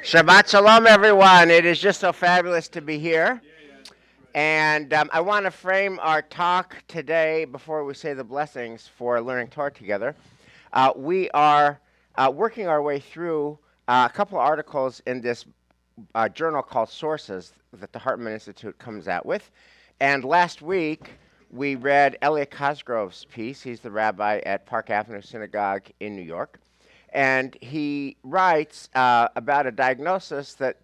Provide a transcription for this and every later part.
Shabbat Shalom, everyone. It is just so fabulous to be here. And I want to frame our talk today before we say the blessings for learning Torah together. We are working our way through a couple of articles in this journal called Sources that the Hartman Institute comes out with. And last week, we read Elliot Cosgrove's piece. He's the rabbi at Park Avenue Synagogue in New York. And he writes about a diagnosis that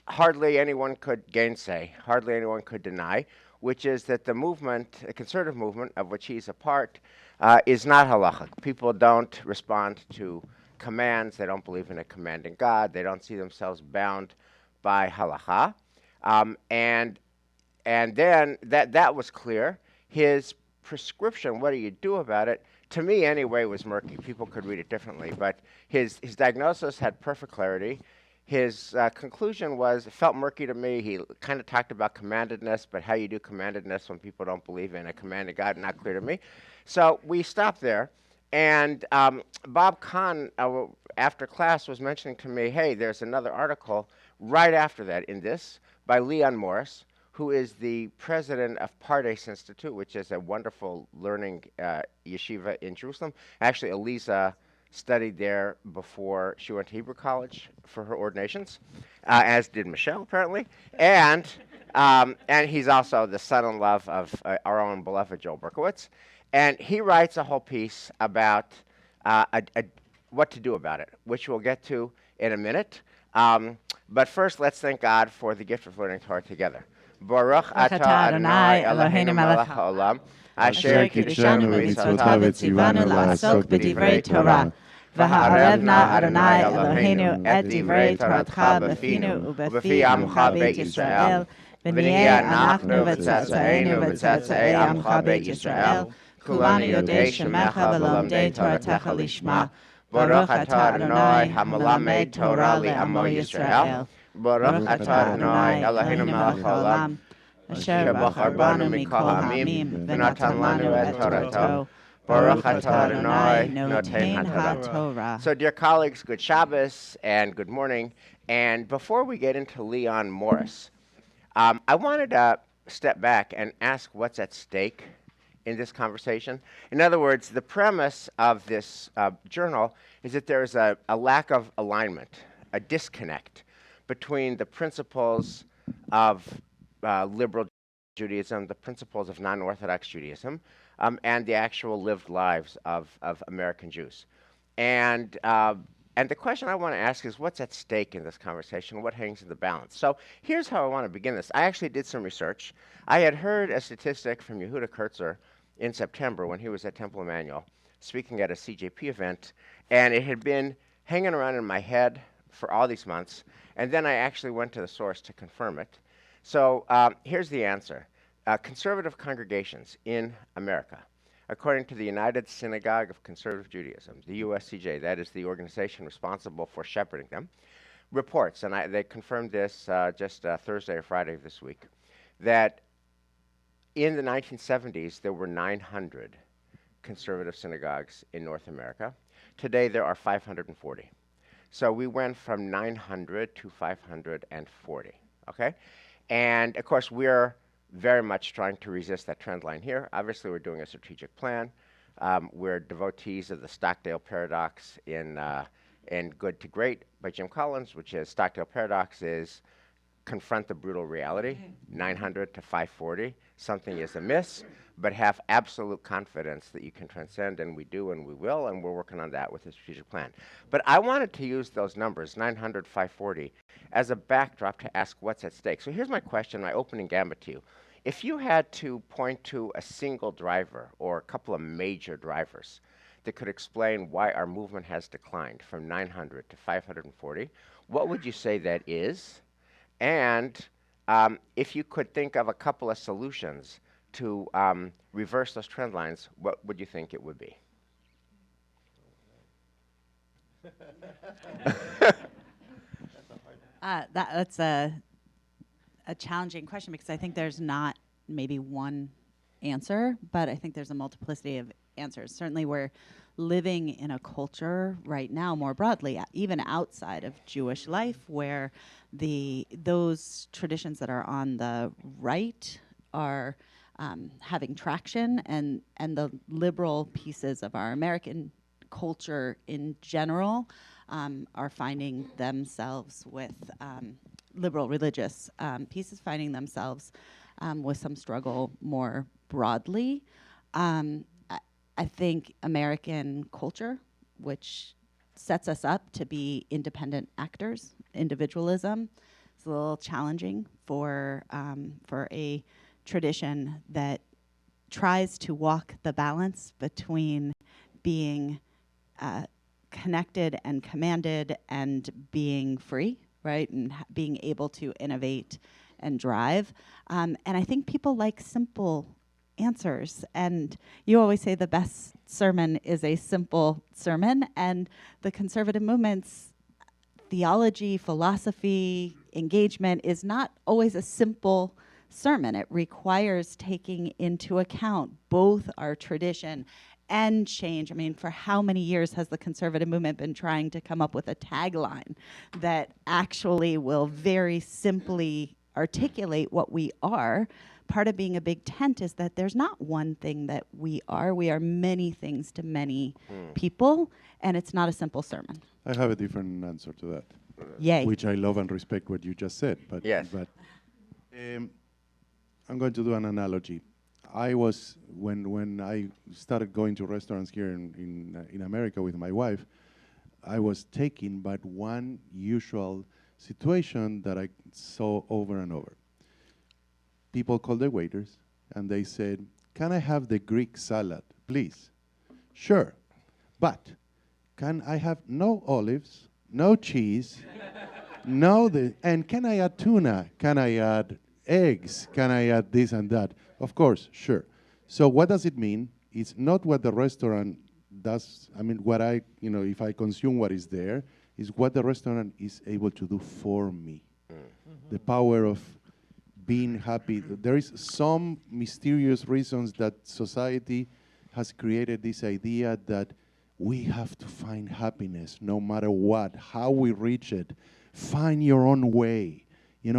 hardly anyone could gainsay, hardly anyone could deny, which is that the movement, the conservative movement of which he's a part, is not halachic. People don't respond to commands. They don't believe in a commanding God. They don't see themselves bound by halacha. And then that was clear. His prescription, what do you do about it, to me anyway, was murky. People could read it differently, but his diagnosis had perfect clarity. His conclusion was, it felt murky to me. He kind of talked about commandedness, but how you do commandedness when people don't believe in a commanded God, not clear to me. So we stopped there, and Bob Kahn, after class, was mentioning to me, hey, there's another article right after that in this by Leon Morris, who is the president of Pardes Institute, which is a wonderful learning yeshiva in Jerusalem. Actually, Elisa studied there before she went to Hebrew College for her ordinations, as did Michelle, apparently. And he's also the son-in-law of our own beloved Joel Berkowitz. And he writes a whole piece about what to do about it, which we'll get to in a minute. But first, let's thank God for the gift of learning Torah together. Baruch atah Adonai Eloheinu melech haolam, asher kiddushanu b'mitzvotav v'tzivanu la'asok b'divrei Torah. V'ha'arevna Adonai Eloheinu et divrei Toratcha b'finu u'b'fi amcha beit Yisrael, v'niyeh anachnu v'tzatza'enu v'tzatza'ei amcha beit Yisrael, kulanu yodei shemecha v'lomdei Toratecha lishma. Baruch atah Adonai hamalamed Torah li'amo Yisrael. Baruch atah Adonai Eloheinu melech haolam, asher bachar banu mikol ha'amim, v'natan lanu et Torato. Baruch atah Adonai noten haTorah. So, dear colleagues, good Shabbos and good morning. And before we get into Leon Morris, I wanted to step back and ask what's at stake in this conversation. In other words, the premise of this journal is that there's a lack of alignment, a disconnect between the principles of liberal Judaism, the principles of non-Orthodox Judaism, and the actual lived lives of American Jews. And the question I want to ask is, what's at stake in this conversation? What hangs in the balance? So here's how I want to begin this. I actually did some research. I had heard a statistic from Yehuda Kurtzer in September when he was at Temple Emmanuel speaking at a CJP event, and it had been hanging around in my head for all these months, and then I actually went to the source to confirm it. So here's the answer. Conservative congregations in America, according to the United Synagogue of Conservative Judaism, the USCJ, that is the organization responsible for shepherding them, reports, and they confirmed this just Thursday or Friday of this week, that in the 1970s, there were 900 conservative synagogues in North America. Today, there are 540. So we went from 900 to 540, okay? And, of course, we're very much trying to resist that trend line here. Obviously, we're doing a strategic plan. We're devotees of the Stockdale paradox in Good to Great by Jim Collins, which is Stockdale paradox is confront the brutal reality, 900 to 540. Something is amiss, but have absolute confidence that you can transcend, and we do, and we will, and we're working on that with the strategic plan. But I wanted to use those numbers, 900, 540, as a backdrop to ask what's at stake. So here's my question, my opening gambit to you. If you had to point to a single driver or a couple of major drivers that could explain why our movement has declined from 900 to 540, what would you say that is? And if you could think of a couple of solutions to reverse those trend lines, what would you think it would be? That's a challenging question because I think there's not maybe one answer, but I think there's a multiplicity of answers. Certainly we're living in a culture right now more broadly, even outside of Jewish life, where those traditions that are on the right are having traction, and the liberal pieces of our American culture in general are finding themselves with liberal religious pieces finding themselves with some struggle more broadly. I think American culture, which sets us up to be independent actors, individualism, is a little challenging for a tradition that tries to walk the balance between being connected and commanded and being free, right? And being able to innovate and drive. And I think people like simple answers. And you always say the best sermon is a simple sermon. And the conservative movement's theology, philosophy, engagement is not always a simple sermon. It requires taking into account both our tradition and change. I mean, for how many years has the conservative movement been trying to come up with a tagline that actually will very simply articulate what we are? Part of being a big tent is that there's not one thing that we are. We are many things to many people, and it's not a simple sermon. I have a different answer to that, Yay. which I love and respect what you just said. But, Yes. but I'm going to do an analogy. I was, when I started going to restaurants here in America with my wife, I was taken by one usual situation that I saw over and over. People called the waiters and they said, "Can I have the Greek salad, please?" "Sure, but can I have no olives, no cheese, and can I add tuna? Can I add eggs? Can I add this and that?" "Of course, sure." So what does it mean? It's not what the restaurant does. I mean, what if I consume what is there, is what the restaurant is able to do for me. The power of being happy. There is some mysterious reasons that society has created this idea that we have to find happiness no matter what, how we reach it. Find your own way.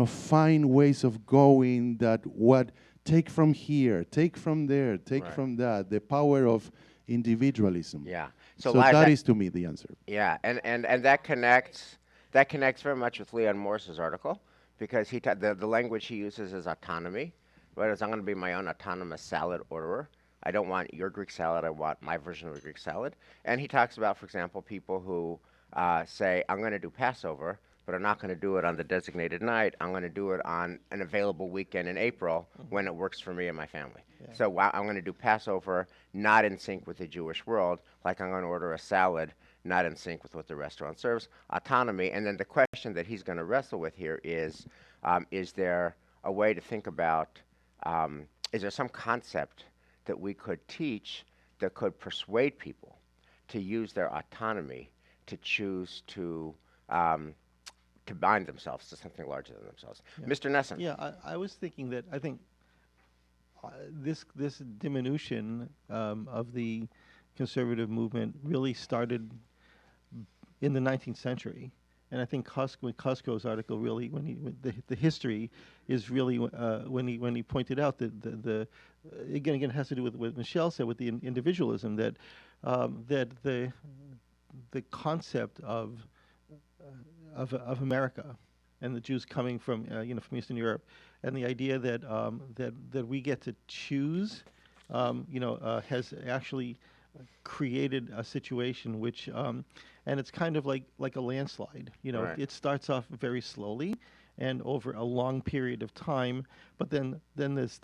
Find ways of going take from here, take from there, take from that. The power of individualism. Yeah. So that is to me the answer. Yeah, and that connects very much with Leon Morse's article, because the language he uses is autonomy. Right? As I'm going to be my own autonomous salad orderer. I don't want your Greek salad. I want my version of a Greek salad. And he talks about, for example, people who say, "I'm going to do Passover, but I'm not going to do it on the designated night. I'm going to do it on an available weekend in April when it works for me and my family." Yeah. So I'm going to do Passover not in sync with the Jewish world, like I'm going to order a salad not in sync with what the restaurant serves. Autonomy. And then the question that he's going to wrestle with here is there a way to think about, is there some concept that we could teach that could persuade people to use their autonomy to choose to bind themselves to something larger than themselves? Yeah. Mr. Nesson. Yeah, I was thinking that I think this diminution of the conservative movement really started in the 19th century. And I think Costco's article really, the history is really when he pointed out that the again it has to do with what Michelle said with the individualism, that the concept of America and the Jews coming from from Eastern Europe, and the idea that that we get to choose has actually created a situation which and it's kind of like a landslide. Right. It starts off very slowly and over a long period of time, but then there's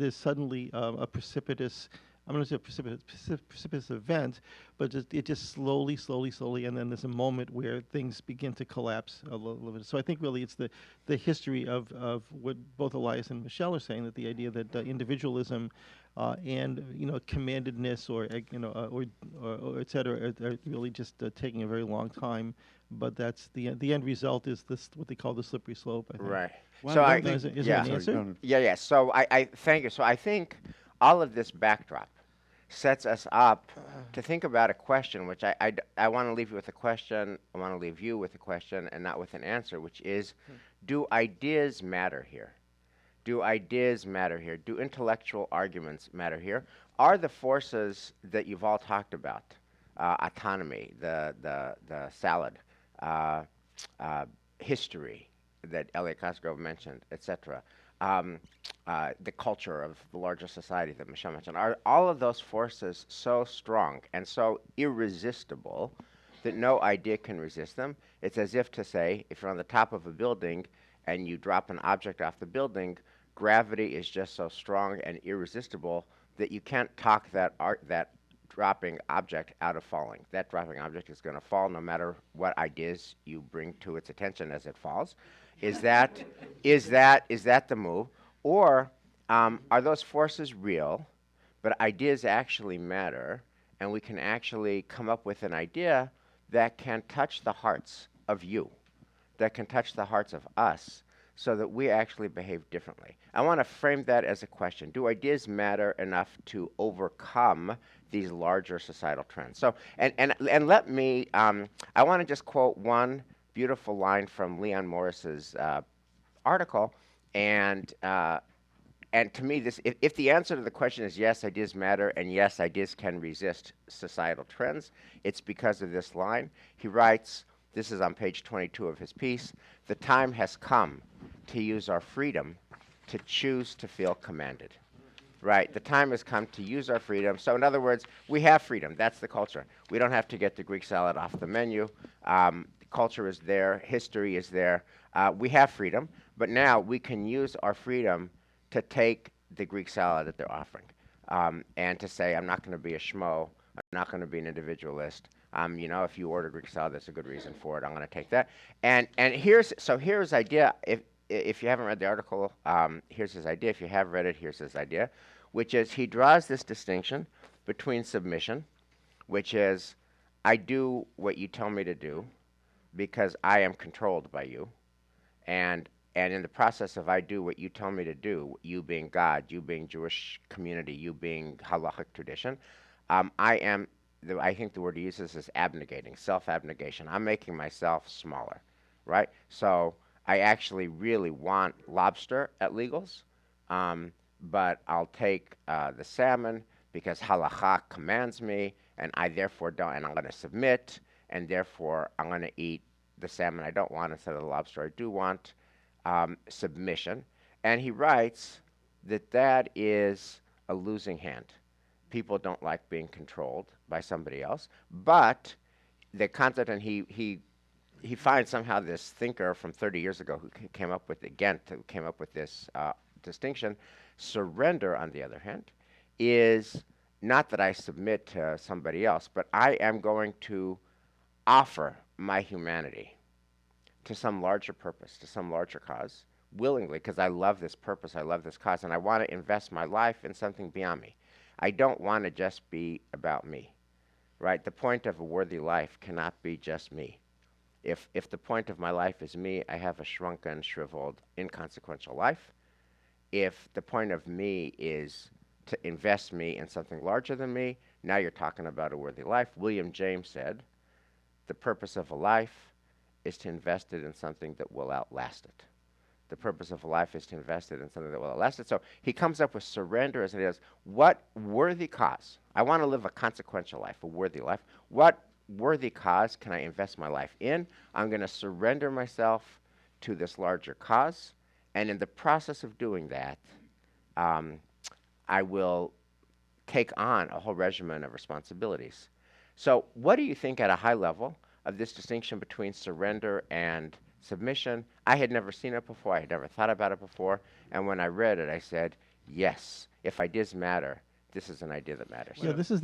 suddenly a precipitous, I'm going to say a precipitous event, but it just slowly, and then there's a moment where things begin to collapse a little bit. So I think really it's the history of what both Elias and Michelle are saying, that the idea that individualism and commandedness or et cetera are really just taking a very long time. But that's the end result is this, what they call the slippery slope, I think. Right. Well, So Is there an answer? Yeah. So I thank you. So I think all of this backdrop sets us up to think about a question, which I want to leave you with a question. I want to leave you with a question and not with an answer, which is, do ideas matter here? Do ideas matter here? Do intellectual arguments matter here? Are the forces that you've all talked about, autonomy, the salad, uh, history that Elliot Cosgrove mentioned, etc., the culture of the larger society that Michelle mentioned, are all of those forces so strong and so irresistible that no idea can resist them? It's as if to say, if you're on the top of a building and you drop an object off the building, gravity is just so strong and irresistible that you can't talk that dropping object out of falling. That dropping object is going to fall no matter what ideas you bring to its attention as it falls. Is that the move, or are those forces real, but ideas actually matter, and we can actually come up with an idea that can touch the hearts of you, that can touch the hearts of us, so that we actually behave differently? I want to frame that as a question. Do ideas matter enough to overcome these larger societal trends? So, and let me, I want to just quote one beautiful line from Leon Morris's article, and to me, this, if the answer to the question is yes, ideas matter, and yes, ideas can resist societal trends, it's because of this line. He writes, this is on page 22 of his piece, "The time has come to use our freedom to choose to feel commanded." Right, the time has come to use our freedom. So in other words, we have freedom. That's the culture. We don't have to get the Greek salad off the menu. Culture is there. History is there. We have freedom, but now we can use our freedom to take the Greek salad that they're offering, and to say, I'm not going to be a schmo. I'm not going to be an individualist. If you order Greek salad, that's a good reason for it. I'm going to take that. And here's his idea. If you haven't read the article, here's his idea. If you have read it, here's his idea, which is he draws this distinction between submission, which is I do what you tell me to do because I am controlled by you, and in the process of I do what you tell me to do, you being God, you being Jewish community, you being halachic tradition, I think the word he uses is abnegating, self-abnegation. I'm making myself smaller, right? So I actually really want lobster at Legals, but I'll take the salmon because halakha commands me, and I therefore don't, and I'm going to submit, and therefore I'm going to eat the salmon I don't want instead of the lobster I do want. Submission. And he writes that is a losing hand. People don't like being controlled by somebody else, but the concept, and he finds somehow this thinker from 30 years ago who came up with, who came up with this distinction. Surrender, on the other hand, is not that I submit to somebody else, but I am going to offer my humanity to some larger purpose, to some larger cause, willingly, because I love this purpose, I love this cause, and I want to invest my life in something beyond me. I don't want to just be about me, right? The point of a worthy life cannot be just me. If the point of my life is me, I have a shrunken, shriveled, inconsequential life. If the point of me is to invest me in something larger than me, now you're talking about a worthy life. William James said, the purpose of a life is to invest it in something that will outlast it. The purpose of a life is to invest it in something that will outlast it. So he comes up with surrender as it is. What worthy cause? I want to live a consequential life, a worthy life. What worthy cause can I invest my life in? I'm going to surrender myself to this larger cause. And in the process of doing that, I will take on a whole regimen of responsibilities. So what do you think at a high level of this distinction between surrender and submission? I had never seen it before. I had never thought about it before. And when I read it, I said, yes, if ideas matter, this is an idea that matters. Yeah, this is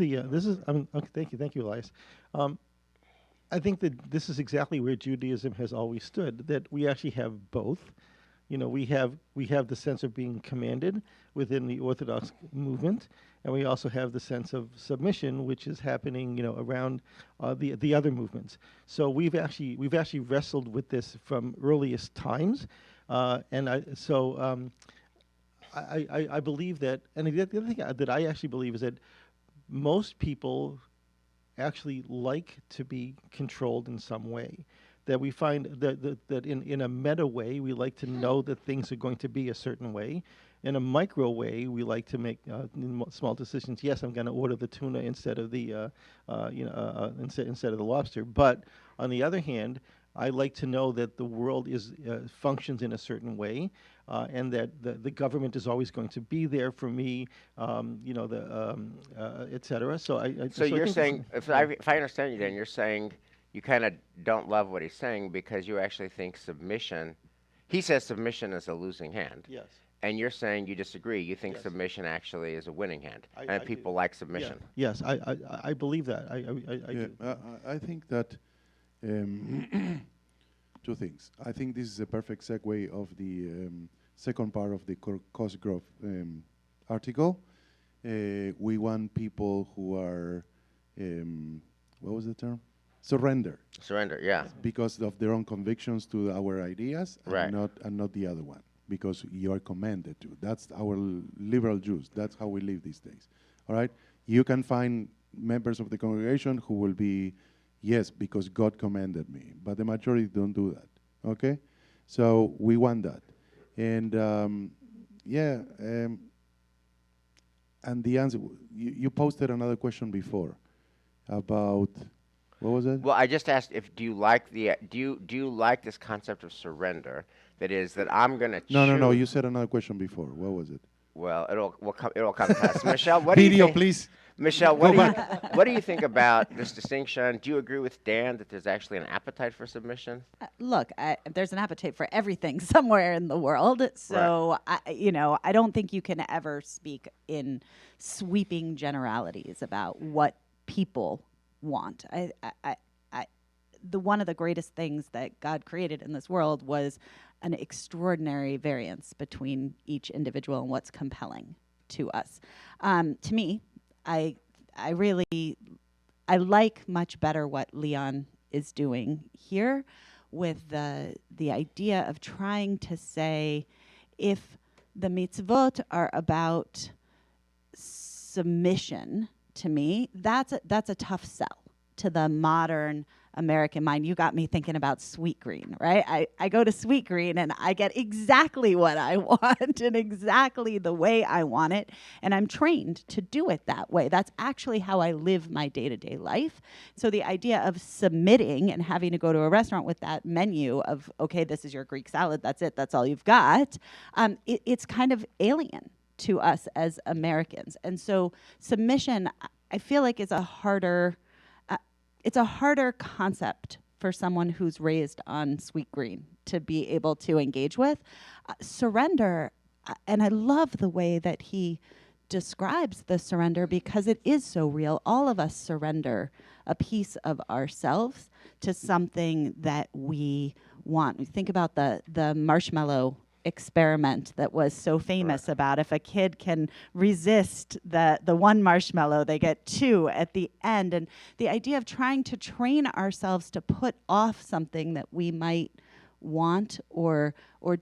okay, thank you, Elias. I think that this is exactly where Judaism has always stood, that we actually have both. We have the sense of being commanded within the Orthodox movement, and we also have the sense of submission, which is happening, around the other movements. So we've actually wrestled with this from earliest times, and I believe that, and the other thing that I actually believe is that most people actually like to be controlled in some way. That we find that in a meta way, we like to know that things are going to be a certain way. In a micro way, we like to make small decisions. Yes, I'm going to order the tuna instead of the instead of the lobster. But on the other hand, I like to know that the world is functions in a certain way, and that the government is always going to be there for me, et cetera. So I you're think saying, if I understand you, then you're saying you kind of don't love what he's saying because you actually think submission. He says submission is a losing hand. yes. And you're saying you disagree. You think Yes. submission actually is a winning hand, I and do. people like submission. Yes, I believe that. I Yeah, do. I think that two things. I think this is a perfect segue of the second part of the cost growth article. We want people who are, what was the term? Surrender, Surrender, yeah. because of their own convictions to our ideas, Right. and not the other one, because you are commanded to. That's our liberal Jews. That's how we live these days. All right. You can find members of the congregation who will be, yes, because God commanded me, but the majority don't do that. Okay, so we want that, and and the answer, you posted another question before about, what was it? Well, I just asked if do you like do you like this concept of surrender? That is that I'm gonna choose. No. You said another question before. What was it? Well, it'll come to pass. Michelle, what do you Video, think? please. Michelle, what do you think about this distinction? Do you agree with Dan that there's actually an appetite for submission? Look, there's an appetite for everything somewhere in the world. So, I don't think you can ever speak in sweeping generalities about what people want. One of the greatest things that God created in this world was an extraordinary variance between each individual and what's compelling to us. To me, I like much better what Leon is doing here with the idea of trying to say, if the mitzvot are about submission, to me, that's a tough sell to the modern American mind. You got me thinking about Sweetgreen, right? I go to Sweetgreen and I get exactly what I want and exactly the way I want it, and I'm trained to do it that way. That's actually how I live my day-to-day life. So the idea of submitting and having to go to a restaurant with that menu of, okay, this is your Greek salad, that's it, that's all you've got, it's kind of alien to us as Americans. And so submission, I feel like, is a harder concept for someone who's raised on Sweetgreen to be able to engage with. Surrender, and I love the way that he describes the surrender because it is so real. All of us surrender a piece of ourselves to something that we want. We think about the marshmallow experiment that was so famous about if a kid can resist the one marshmallow, they get two at the end. And the idea of trying to train ourselves to put off something that we might want or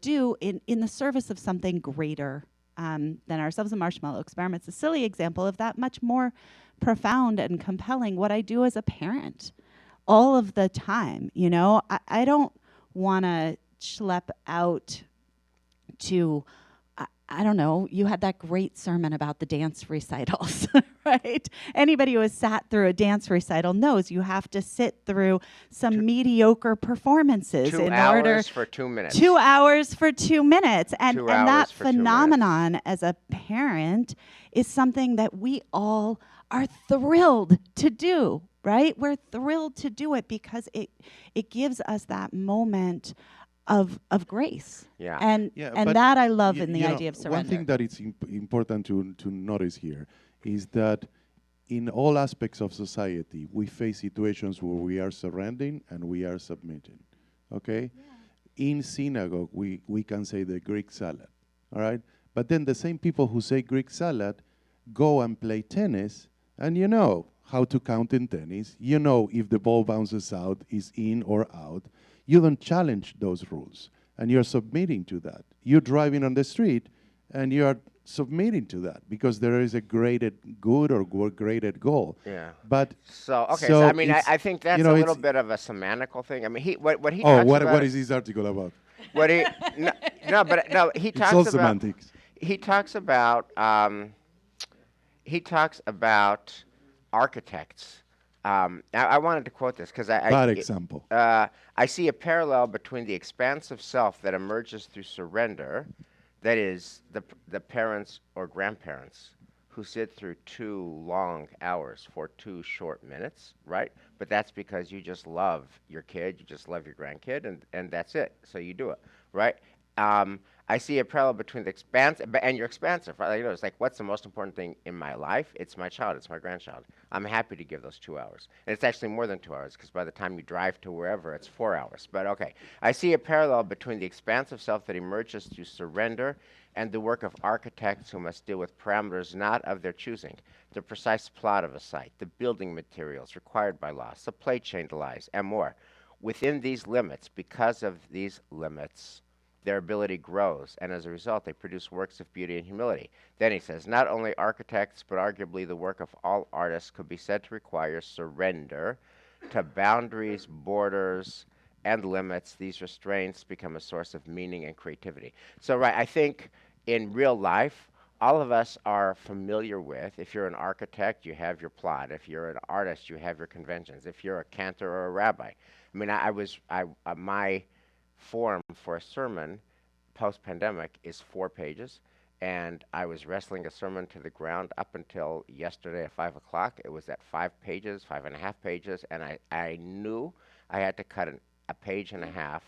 do in the service of something greater than ourselves. The marshmallow experiment's a silly example of that, much more profound and compelling. What I do as a parent all of the time, I don't want to schlep out to, I don't know, you had that great sermon about the dance recitals, right? Anybody who has sat through a dance recital knows you have to sit through some mediocre performances in order. 2 hours for 2 minutes. 2 hours for 2 minutes. And 2 that hours for 2 minutes. phenomenon as a parent is something that we all are thrilled to do, right? We're thrilled to do it because it gives us that moment of grace. Yeah. And but that I love y- in the you know, idea of surrender. One thing that is important to notice here is that in all aspects of society, we face situations where we are surrendering and we are submitting. Okay? Yeah. In synagogue, we can say the Greek salad. All right? But then the same people who say Greek salad go and play tennis, and you know how to count in tennis. You know if the ball bounces out, is in or out. You don't challenge those rules, and you're submitting to that. You're driving on the street, and you're submitting to that because there is a graded good or graded goal. Yeah. But So okay, so so I mean, it's, I think that's you know, a little it's, bit of a semantical thing. I mean, what he oh, talks about. what is this article about? What he no, no, but no, he It's all talks about semantics. he talks about he talks about architects. I wanted to quote this because Bad example. I see a parallel between the expansive self that emerges through surrender, that is, the parents or grandparents who sit through 2 long hours for 2 short minutes, right? But that's because you just love your kid, you just love your grandkid, and that's it. So you do it, right? I see a parallel between the and you're expansive, right? Like, it's like, what's the most important thing in my life? It's my child, it's my grandchild. I'm happy to give those 2 hours. And it's actually more than 2 hours because by the time you drive to wherever, it's 4 hours. But okay, I see a parallel between the expansive self that emerges through surrender and the work of architects who must deal with parameters not of their choosing, the precise plot of a site, the building materials required by law, supply chain delays, and more. Within these limits, because of these limits, their ability grows, and as a result, they produce works of beauty and humility. Then he says, not only architects, but arguably the work of all artists could be said to require surrender to boundaries, borders, and limits. These restraints become a source of meaning and creativity. So, right, I think in real life, all of us are familiar with, if you're an architect, you have your plot. If you're an artist, you have your conventions. If you're a cantor or a rabbi. I mean, my form for a sermon post-pandemic is 4 pages, and I was wrestling a sermon to the ground up until yesterday at 5 o'clock. It was at 5 pages, 5.5 pages, and I knew I had to cut a page and a half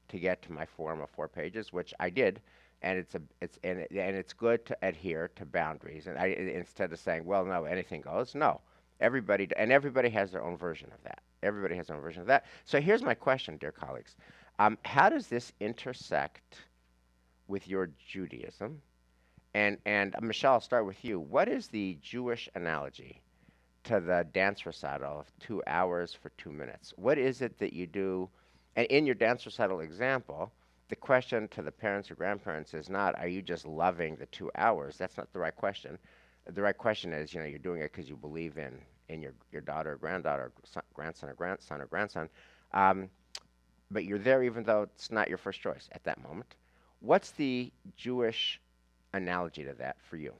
to get to my form of 4 pages, which I did. And it's good to adhere to boundaries. And instead of saying, well, no, anything goes, no, everybody has their own version of that. Everybody has their own version of that. So here's my question, dear colleagues. How does this intersect with your Judaism? And Michelle, I'll start with you. What is the Jewish analogy to the dance recital of 2 hours for 2 minutes? What is it that you do? And in your dance recital example, the question to the parents or grandparents is not, are you just loving the 2 hours? That's not the right question. The right question is, you're doing it because you believe in your daughter or granddaughter, or grandson or grandson. But you're there even though it's not your first choice at that moment. What's the Jewish analogy to that for you?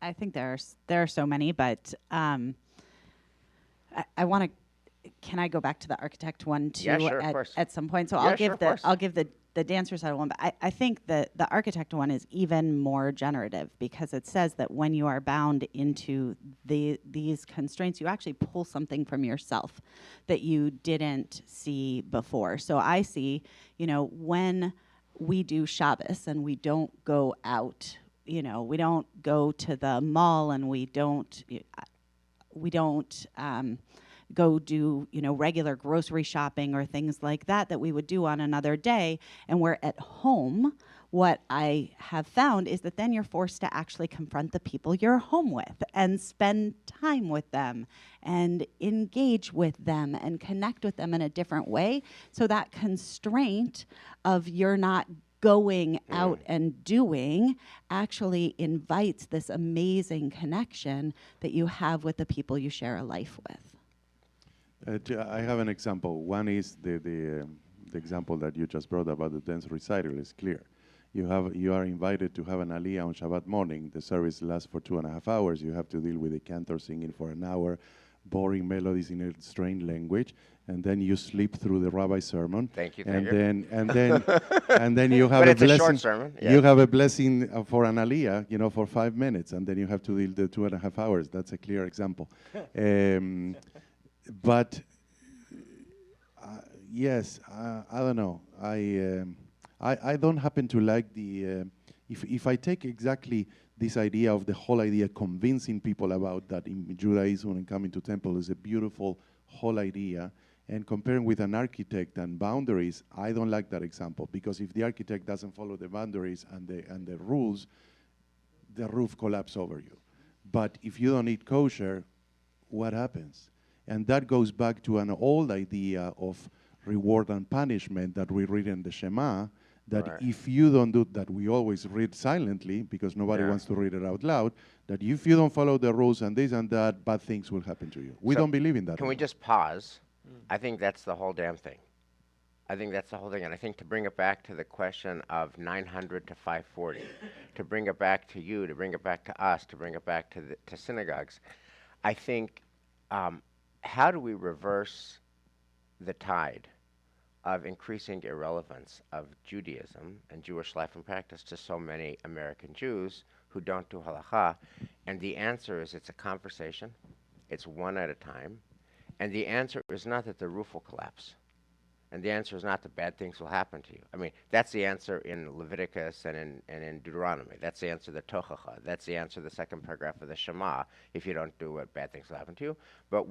I think there are so many, but I want to. Can I go back to the architect one too? Yeah, sure, of course. At some point? So Yeah, I'll give the dance recital one, but I think the architect one is even more generative because it says that when you are bound into these constraints, you actually pull something from yourself that you didn't see before. So I see, when we do Shabbos and we don't go out, we don't go to the mall and we don't go do, regular grocery shopping or things like that we would do on another day, and we're at home. What I have found is that then you're forced to actually confront the people you're home with and spend time with them and engage with them and connect with them in a different way. So that constraint of you're not going out and doing actually invites this amazing connection that you have with the people you share a life with. I have an example. One is the example that you just brought about the dance recital is clear. You are invited to have an aliyah on Shabbat morning. The service lasts for 2.5 hours. You have to deal with the cantor singing for an hour, boring melodies in a strange language, and then you sleep through the rabbi's sermon. Thank you. And then you have but a it's blessing. A short sermon. Yeah. You have a blessing for an aliyah, for 5 minutes, and then you have to deal the 2.5 hours. That's a clear example. But yes, I don't know. I don't happen to like the. If I take exactly this idea of the whole idea, convincing people about that in Judaism and coming to temple is a beautiful whole idea, and comparing with an architect and boundaries, I don't like that example because if the architect doesn't follow the boundaries and the rules, the roof collapses over you. But if you don't eat kosher, what happens? And that goes back to an old idea of reward and punishment that we read in the Shema, that Right. if you don't do that, we always read silently because nobody Yeah. wants to read it out loud, that if you don't follow the rules and this and that, bad things will happen to you. We So don't believe in that can we anymore. just pause? I think that's the whole damn thing. I think that's the whole thing. And I think to bring it back to the question of 900 to 540, to bring it back to you, to bring it back to us, to bring it back to synagogues, I think how do we reverse the tide of increasing irrelevance of Judaism and Jewish life and practice to so many American Jews who don't do halacha? And the answer is it's a conversation. It's one at a time. And the answer is not that the roof will collapse. And the answer is not that bad things will happen to you. I mean, that's the answer in Leviticus and in Deuteronomy. That's the answer to the Tochacha. That's the answer to the second paragraph of the Shema. If you don't do it, bad things will happen to you. But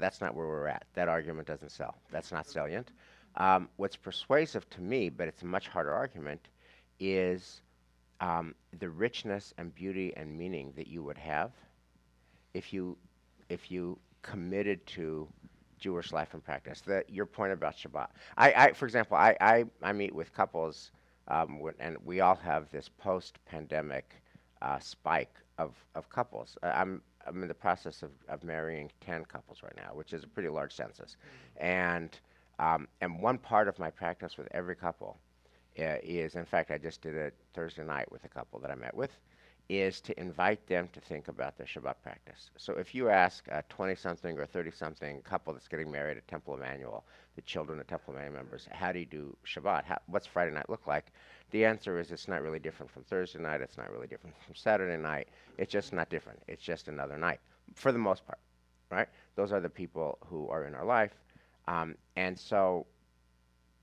that's not where we're at. That argument doesn't sell. That's not salient. What's persuasive to me, but it's a much harder argument, is the richness and beauty and meaning that you would have if you committed to Jewish life and practice. Your point about Shabbat. For example, I meet with couples, and we all have this post-pandemic spike of couples. I'm in the process of marrying 10 couples right now, which is a pretty large census. And one part of my practice with every couple is, in fact, I just did it Thursday night with a couple that I met with, is to invite them to think about their Shabbat practice. So if you ask a 20-something or 30-something couple that's getting married at Temple Emmanuel, the children of Temple Emmanuel members, how do you do Shabbat? What's Friday night look like? The answer is it's not really different from Thursday night. It's not really different from Saturday night. It's just not different. It's just another night, for the most part, right? Those are the people who are in our life. And so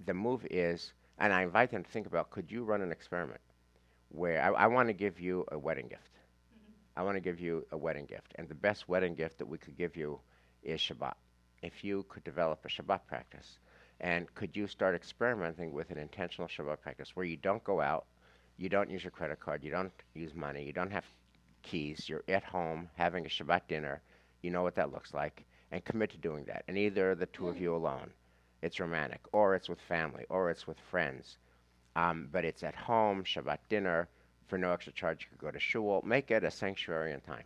the move is, and I invite them to think about, could you run an experiment where I want to give you a wedding gift. I want to give you a wedding gift. And the best wedding gift that we could give you is Shabbat. If you could develop a Shabbat practice, and could you start experimenting with an intentional Shabbat practice where you don't go out, you don't use your credit card, you don't use money, you don't have keys, you're at home having a Shabbat dinner, you know what that looks like, and commit to doing that. And either the two of you alone, it's romantic, or it's with family, or it's with friends. But it's at home, Shabbat dinner, for no extra charge. You could go to shul, make it a sanctuary in time,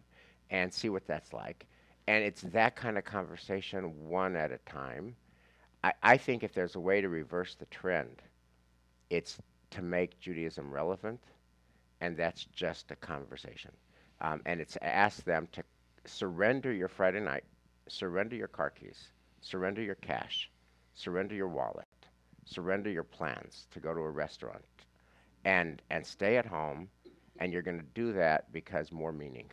and see what that's like. And it's that kind of conversation, one at a time. I think if there's a way to reverse the trend, it's to make Judaism relevant, and that's just a conversation. And it's ask them to surrender your Friday night, surrender your car keys, surrender your cash, surrender your wallet, surrender your plans to go to a restaurant, and stay at home, and you're going to do that because more meaning.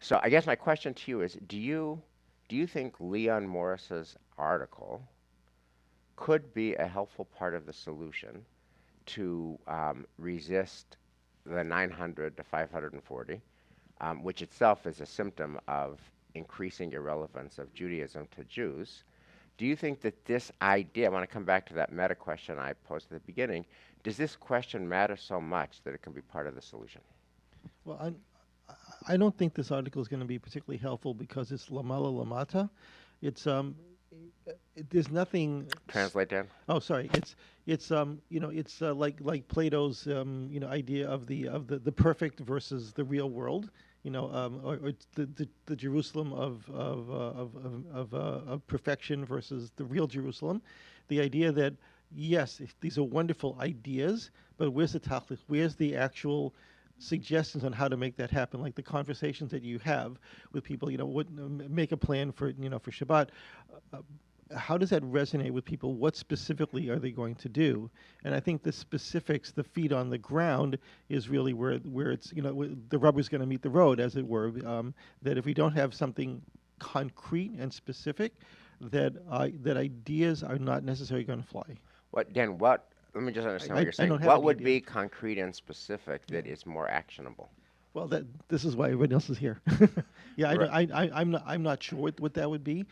So I guess my question to you is, do you think Leon Morris's article could be a helpful part of the solution to resist the 900 to 540, which itself is a symptom of increasing irrelevance of Judaism to Jews? Do you think that this idea, I want to come back to that meta question I posed at the beginning, does this question matter so much that it can be part of the solution? Well, I don't think this article is going to be particularly helpful because it's lamala lamata. It's there's nothing. Translate, Dan. Oh, sorry. It's like Plato's idea of the perfect versus the real world. Or it's the Jerusalem of perfection versus the real Jerusalem. The idea that yes, these are wonderful ideas, but where's the tachlis? Where's the actual suggestions on how to make that happen? Like the conversations that you have with people, make a plan for Shabbat. How does that resonate with people? What specifically are they going to do? And I think the specifics, the feet on the ground, is really where it's the rubber's going to meet the road, as it were. That if we don't have something concrete and specific, that ideas are not necessarily going to fly. Dan, let me just understand what you're I saying. don't have What any would idea. be concrete and specific that is more actionable? Well, this is why everybody else is here. Yeah, Right. I'm not sure what that would be.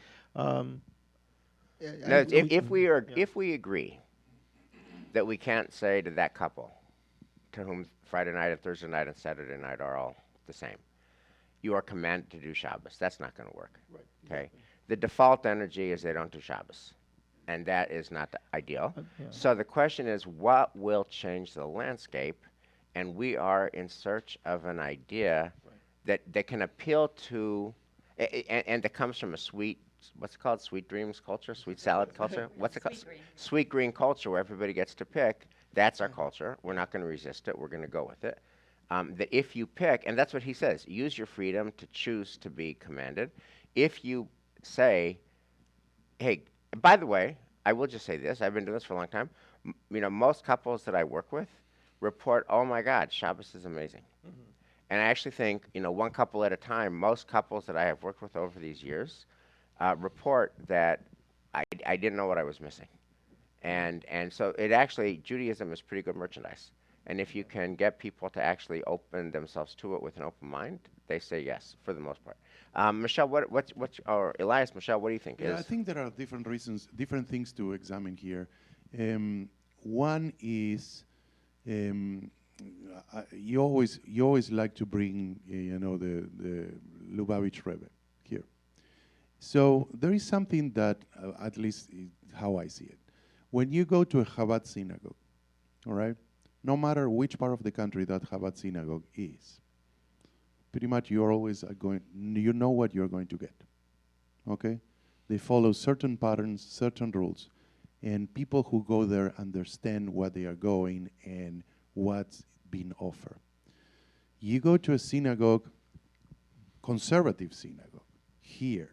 No, if we agree that we can't say to that couple, to whom Friday night and Thursday night and Saturday night are all the same, you are commanded to do Shabbos. That's not going to work. Right. Okay. The default energy is they don't do Shabbos. and that is not ideal. Yeah. So the question is, what will change the landscape? And we are in search of an idea that can appeal to, and that comes from a sweet, what's it called, sweet dreams culture, sweet salad culture? What's it called? Sweet green culture, where everybody gets to pick. That's our culture. We're not going to resist it. We're going to go with it. That if you pick, and that's what he says, use your freedom to choose to be commanded. If you say, hey, by the way, I will just say this. I've been doing this for a long time. Most couples that I work with report, oh my God, Shabbos is amazing. And I actually think, one couple at a time, most couples that I have worked with over these years report that I didn't know what I was missing. And so Judaism is pretty good merchandise. And if you can get people to actually open themselves to it with an open mind, they say yes for the most part. Michelle, or Elias, Michelle, what do you think? Yeah, I think there are different reasons, different things to examine here. One is you always like to bring the Lubavitch Rebbe here. So there is something that at least is how I see it. When you go to a Chabad synagogue, all right, no matter which part of the country that Chabad synagogue is, pretty much you're always you know what you're going to get, okay? They follow certain patterns, certain rules, and people who go there understand what they are going and what's being offered. You go to a synagogue, conservative synagogue, here,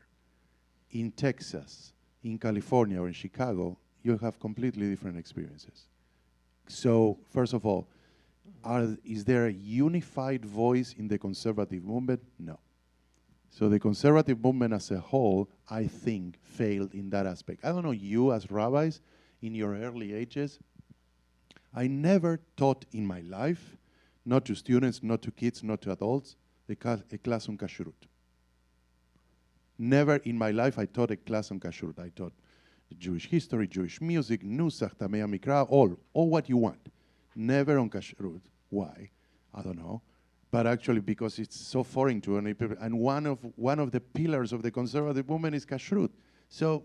in Texas, in California, or in Chicago, you have completely different experiences. So, first of all, is there a unified voice in the conservative movement? No. So the conservative movement as a whole, I think, failed in that aspect. I don't know, you as rabbis, in your early ages, I never taught in my life, not to students, not to kids, not to adults, a class on kashrut. Never in my life I taught a class on kashrut. I taught Jewish history, Jewish music, Nusach, Tamei Mikra, all what you want. Never on kashrut. Why? I don't know. But actually because it's so foreign to many people. And one of the pillars of the conservative movement is kashrut. So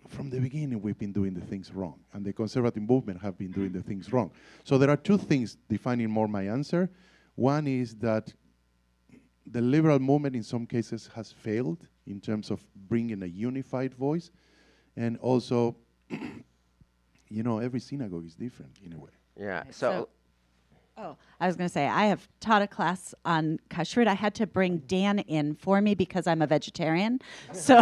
from the beginning we've been doing the things wrong. And the conservative movement have been doing the things wrong. So there are two things defining more my answer. One is that the liberal movement in some cases has failed in terms of bringing a unified voice. And also, every synagogue is different in a way. Yeah. I was going to say, I have taught a class on kashrut. I had to bring Dan in for me because I'm a vegetarian. So,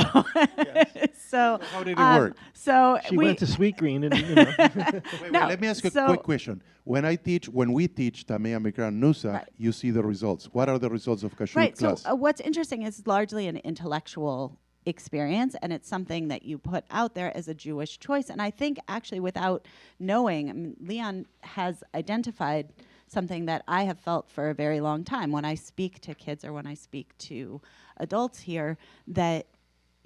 so how did it work? So She went to Sweet Green and Wait, let me ask you a quick question. When we teach Tamei Mikra and Nusach, you see the results. What are the results of kashrut class? So what's interesting is largely an intellectual experience, and it's something that you put out there as a Jewish choice. And I think actually without knowing, Leon has identified something that I have felt for a very long time when I speak to kids or when I speak to adults here, that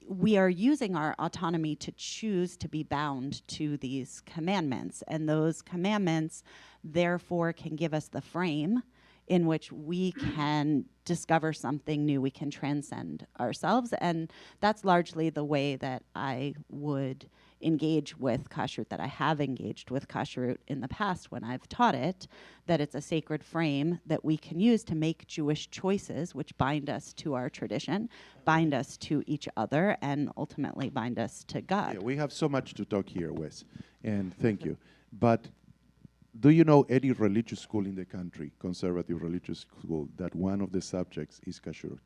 we are using our autonomy to choose to be bound to these commandments. And those commandments, therefore, can give us the frame in which we can discover something new, we can transcend ourselves. And that's largely the way that I would engage with kashrut, that I have engaged with kashrut in the past when I've taught it, that it's a sacred frame that we can use to make Jewish choices, which bind us to our tradition, bind us to each other, and ultimately bind us to God. Yeah, we have so much to talk here, Wes, and thank you. But do you know any religious school in the country, conservative religious school, that one of the subjects is kashrut?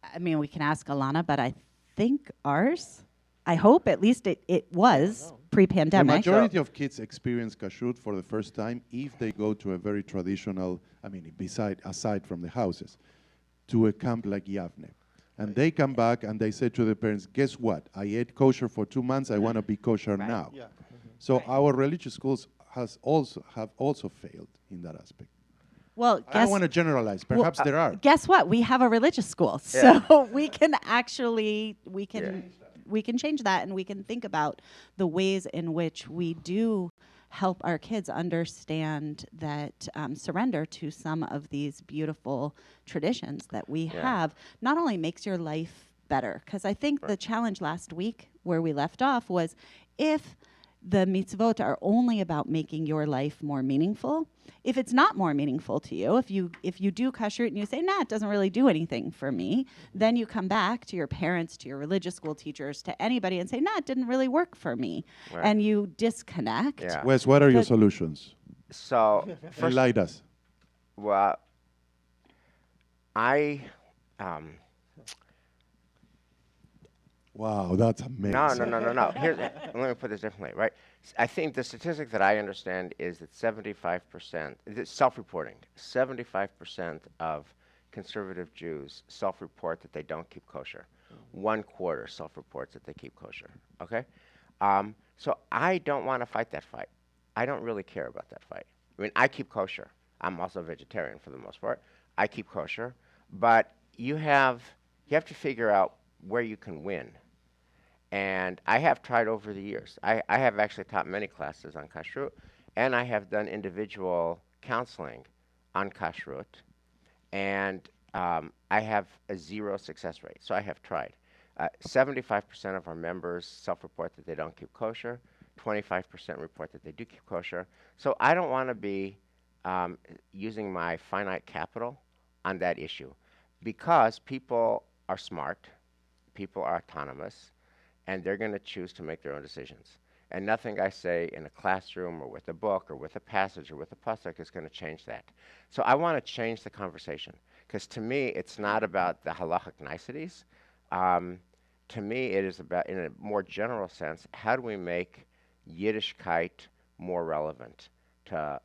I mean, we can ask Alana, but I think ours, I hope at least it was pre-pandemic. The majority of kids experience kashrut for the first time if they go to a very traditional, aside from the houses, to a camp like Yavne. And they come back and they say to the parents, guess what? I ate kosher for 2 months, I want to be kosher now. Yeah. So our religious schools have also failed in that aspect. Well, I don't want to generalize. Perhaps there are. Guess what? We have a religious school, so we can actually we can change that, and we can think about the ways in which we do help our kids understand that surrender to some of these beautiful traditions that we have not only makes your life better. Because I think the challenge last week where we left off was if the mitzvot are only about making your life more meaningful. If it's not more meaningful to you, if you do kashrut and you say, nah, it doesn't really do anything for me, then you come back to your parents, to your religious school teachers, to anybody and say, nah, it didn't really work for me. Right. And you disconnect. Yeah. Wes, what are your But- solutions? So, first, Enlighten us. well, I, um, Wow, that's amazing. no. Here, let me put this differently, right? I think the statistic that I understand is that 75%, it's self-reporting, 75% of conservative Jews self-report that they don't keep kosher. 1/4 self-reports that they keep kosher, okay? So I don't want to fight that fight. I don't really care about that fight. I mean, I keep kosher. I'm also a vegetarian for the most part. I keep kosher, but you have to figure out where you can win. And I have tried over the years. I have actually taught many classes on kashrut, and I have done individual counseling on kashrut, and I have a 0 success rate. So I have tried. 75% of our members self-report that they don't keep kosher. 25% report that they do keep kosher. So I don't want to be using my finite capital on that issue, because people are smart, people are autonomous, and they're going to choose to make their own decisions. And nothing I say in a classroom or with a book or with a passage or with a pasuk is going to change that. So I want to change the conversation, because to me, it's not about the halachic niceties. To me, it is about, in a more general sense, how do we make Yiddishkeit more relevant to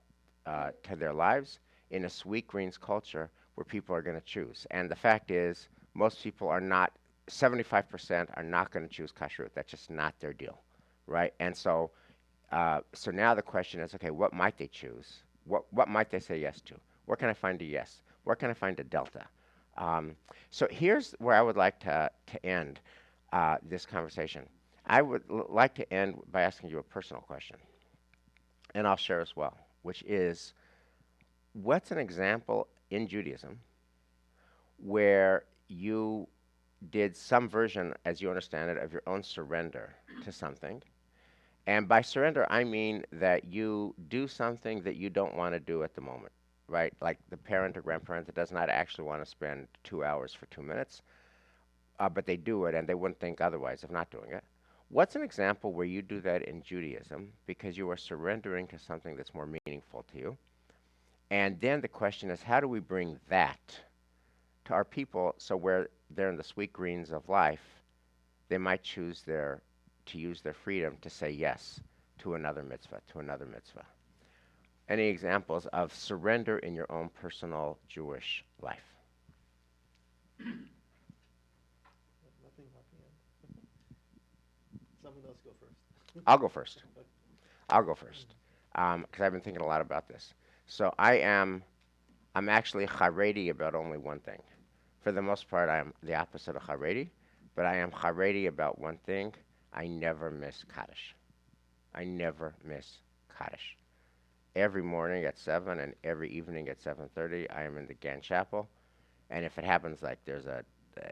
their lives in a sweet greens culture where people are going to choose. And the fact is, most people are not, 75% are not going to choose kashrut. That's just not their deal, right? And so, so now the question is, okay, what might they choose? What might they say yes to? Where can I find a yes? Where can I find a delta? So here's where I would like to end this conversation. I would like to end by asking you a personal question, and I'll share as well, which is, what's an example in Judaism where you did some version, as you understand it, of your own surrender to something? And by surrender, I mean that you do something that you don't want to do at the moment, right? Like the parent or grandparent that does not actually want to spend 2 hours for 2 minutes, but they do it, and they wouldn't think otherwise of not doing it. What's an example where you do that in Judaism because you are surrendering to something that's more meaningful to you? And then the question is, how do we bring that to our people, so where they're in the sweet greens of life, they might choose to use their freedom to say yes to another mitzvah, to another mitzvah? Any examples of surrender in your own personal Jewish life? Nothing offhand. Someone else go first. I'll go first. Because I've been thinking a lot about this. So I'm actually Haredi about only one thing. For the most part, I am the opposite of Haredi, but I am Haredi about one thing. I never miss Kaddish. I never miss Kaddish. Every morning at 7 and every evening at 7:30, I am in the Gan Chapel. And if it happens like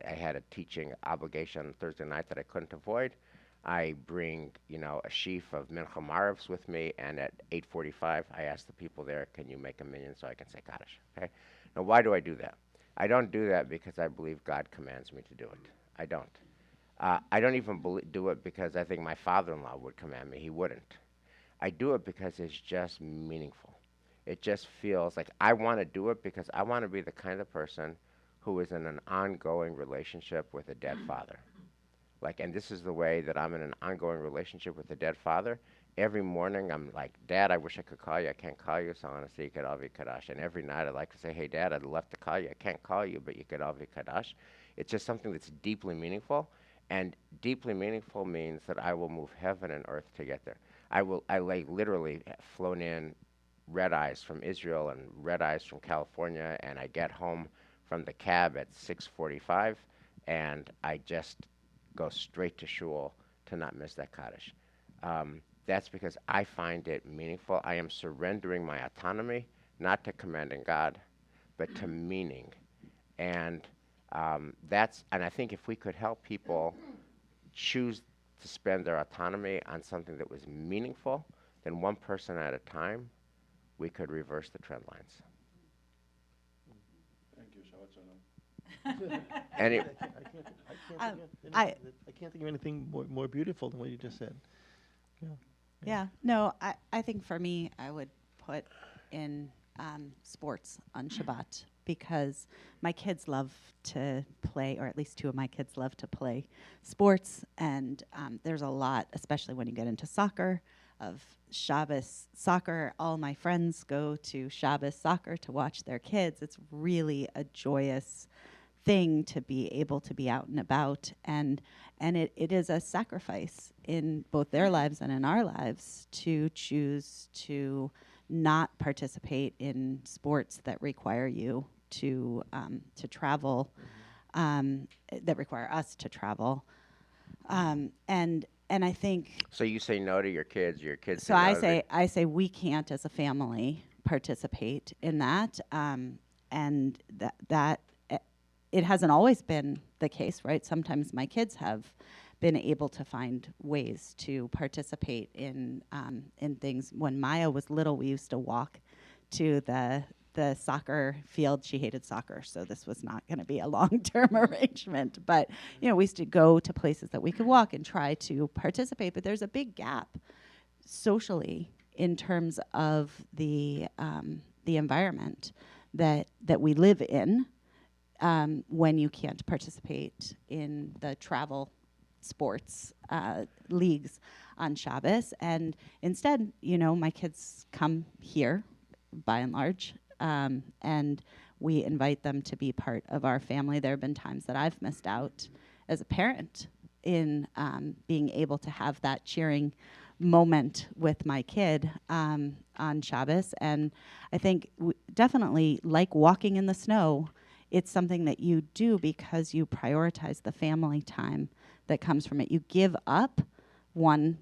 I had a teaching obligation Thursday night that I couldn't avoid, I bring, a sheaf of Mincha Marevs with me, and at 8:45, I ask the people there, can you make a minyan so I can say Kaddish, okay? Now, why do I do that? I don't do that because I believe God commands me to do it. I don't. I don't even do it because I think my father-in-law would command me. He wouldn't. I do it because it's just meaningful. It just feels like I want to do it because I want to be the kind of person who is in an ongoing relationship with a dead father. And this is the way that I'm in an ongoing relationship with a dead father. Every morning I'm like, Dad, I wish I could call you. I can't call you, so I want to say Yikad Avi Kadash. And every night I like to say, hey, Dad, I'd love to call you. I can't call you, but Yikad Avi Kadash. It's just something that's deeply meaningful. And deeply meaningful means that I will move heaven and earth to get there. I literally flown in red eyes from Israel and red eyes from California, and I get home from the cab at 6:45, and I just go straight to shul to not miss that Kaddish. That's because I find it meaningful. I am surrendering my autonomy, not to commanding God, but to meaning. And And I think if we could help people choose to spend their autonomy on something that was meaningful, then one person at a time, we could reverse the trend lines. Thank you. Shabbat shalom. Any, I can't think of anything more beautiful than what you just said. Yeah. Yeah, no, I think for me, I would put in sports on Shabbat because my kids love to play, or at least two of my kids love to play sports. And there's a lot, especially when you get into soccer, of Shabbos soccer. All my friends go to Shabbos soccer to watch their kids. It's really a joyous thing to be able to be out and about, and it is a sacrifice in both their lives and in our lives to choose to not participate in sports that require you to travel, that require us to travel, and I think so you say no to your kids so. say I no to say I say we can't as a family participate in that, and that it hasn't always been the case, right? Sometimes my kids have been able to find ways to participate in things. When Maya was little, we used to walk to the soccer field. She hated soccer, so this was not going to be a long-term arrangement. But we used to go to places that we could walk and try to participate. But there's a big gap socially in terms of the environment that we live in. When you can't participate in the travel sports leagues on Shabbos. And instead, my kids come here, by and large, and we invite them to be part of our family. There have been times that I've missed out as a parent in being able to have that cheering moment with my kid on Shabbos. And I think definitely, like walking in the snow, it's something that you do because you prioritize the family time that comes from it. You give up one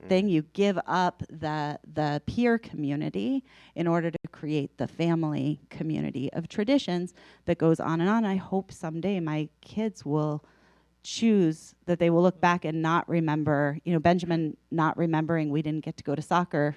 thing, you give up the peer community in order to create the family community of traditions that goes on and on. I hope someday my kids will choose that they will look back and not remember, Benjamin not remembering we didn't get to go to soccer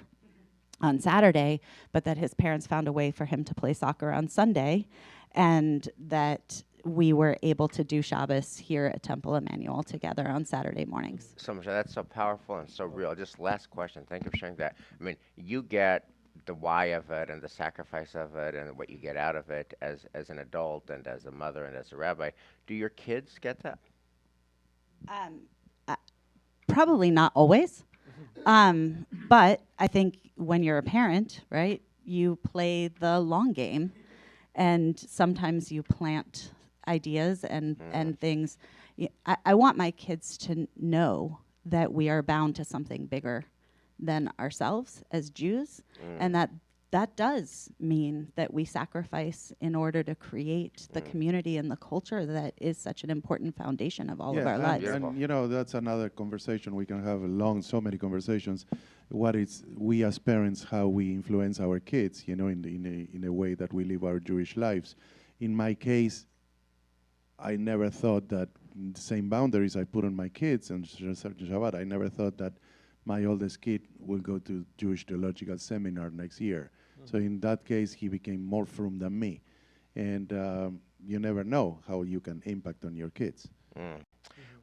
on Saturday, but that his parents found a way for him to play soccer on Sunday, and that we were able to do Shabbos here at Temple Emmanuel together on Saturday mornings. So Michelle, that's so powerful and so real. Just last question. Thank you for sharing that. I mean, you get the why of it and the sacrifice of it and what you get out of it as an adult and as a mother and as a rabbi. Do your kids get that? Probably not always, but I think when you're a parent, right, you play the long game, and sometimes you plant ideas and things. I want my kids to know that we are bound to something bigger than ourselves as Jews, and that does mean that we sacrifice in order to create the community and the culture that is such an important foundation of all of our lives. And that's another conversation. We can have so many conversations. What is we as parents, how we influence our kids, in a way that we live our Jewish lives. In my case, I never thought that the same boundaries I put on my kids and Shabbat, I never thought that my oldest kid will go to Jewish Theological Seminar next year. So in that case, he became more firm than me. And you never know how you can impact on your kids.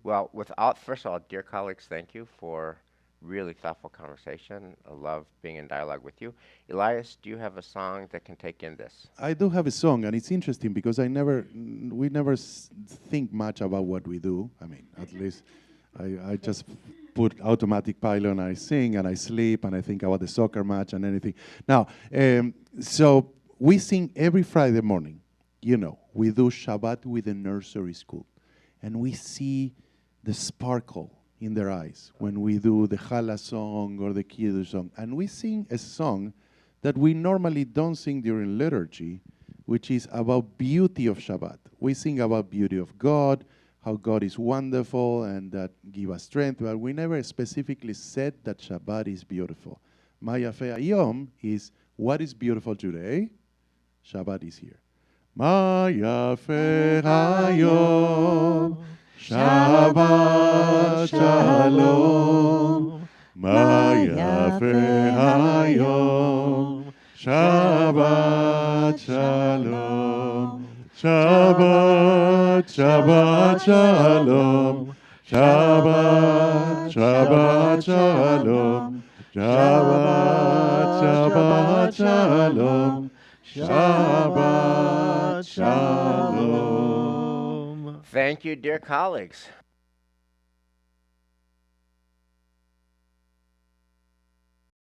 Well, first of all, dear colleagues, thank you for really thoughtful conversation. I love being in dialogue with you. Elias, do you have a song that can take in this? I do have a song, and it's interesting because we never think much about what we do. I mean, at least I just put automatic pilot and I sing and I sleep and I think about the soccer match and anything. Now, so we sing every Friday morning. We do Shabbat with the nursery school, and we see the sparkle in their eyes when we do the Chala song or the Kiddush song. And we sing a song that we normally don't sing during liturgy, which is about beauty of Shabbat. We sing about beauty of God, how God is wonderful and that give us strength, but we never specifically said that Shabbat is beautiful. Ma Yafeh Hayom is what is beautiful today, Shabbat is here. מה יפה היום, שבת שלום. מה יפה היום, שבת שלום. שבת, שבת שלום. שבת, שבת שלום. שבת, שבת שלום. Shabbat Shalom. Thank you, dear colleagues.